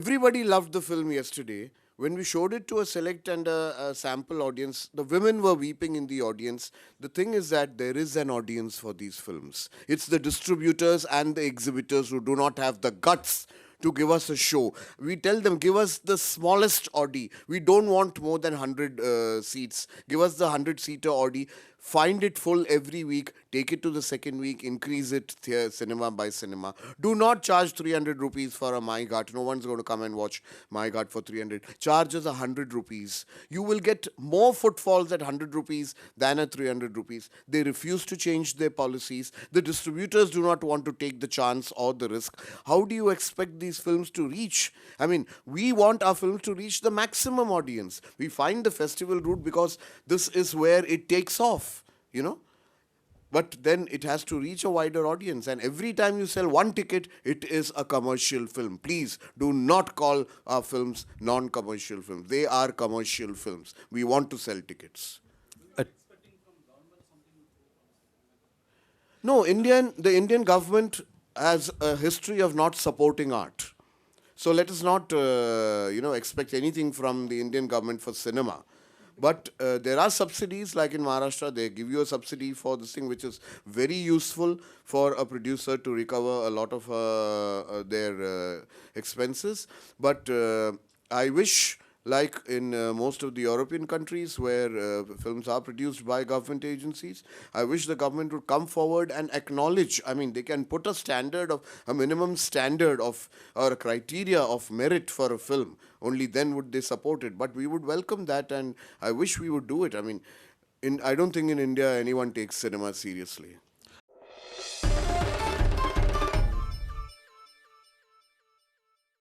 Everybody loved the film yesterday. When we showed it to a select and a sample audience, the women were weeping in the audience. The thing is that there is an audience for these films. It's the distributors and the exhibitors who do not have the guts to give us a show. We tell them, give us the smallest Audi. We don't want more than 100 seats. Give us the 100-seater Audi. Find it full every week. Take it to the second week. Increase it cinema by cinema. Do not charge 300 rupees for a Mai Ghat. No one's going to come and watch Mai Ghat for 300. Charge us 100 rupees. You will get more footfalls at 100 rupees than at 300 rupees. They refuse to change their policies. The distributors do not want to take the chance or the risk. How do you expect these films to reach? I mean, we want our films to reach the maximum audience. We find the festival route because this is where it takes off, you know. But then it has to reach a wider audience. And every time you sell one ticket, it is a commercial film. Please do not call our films non-commercial films. They are commercial films. We want to sell tickets. Uh, No, the Indian government has a history of not supporting art. So let us not, expect anything from the Indian government for cinema. But there are subsidies, like in Maharashtra, they give you a subsidy for this thing, which is very useful for a producer to recover a lot of their expenses. But I wish, like in most of the European countries where films are produced by government agencies, I wish the government would come forward and acknowledge. I mean, they can put a minimum standard of, or a criteria of merit for a film. Only then would they support it. But we would welcome that, and I wish we would do it. I mean, I don't think in India anyone takes cinema seriously.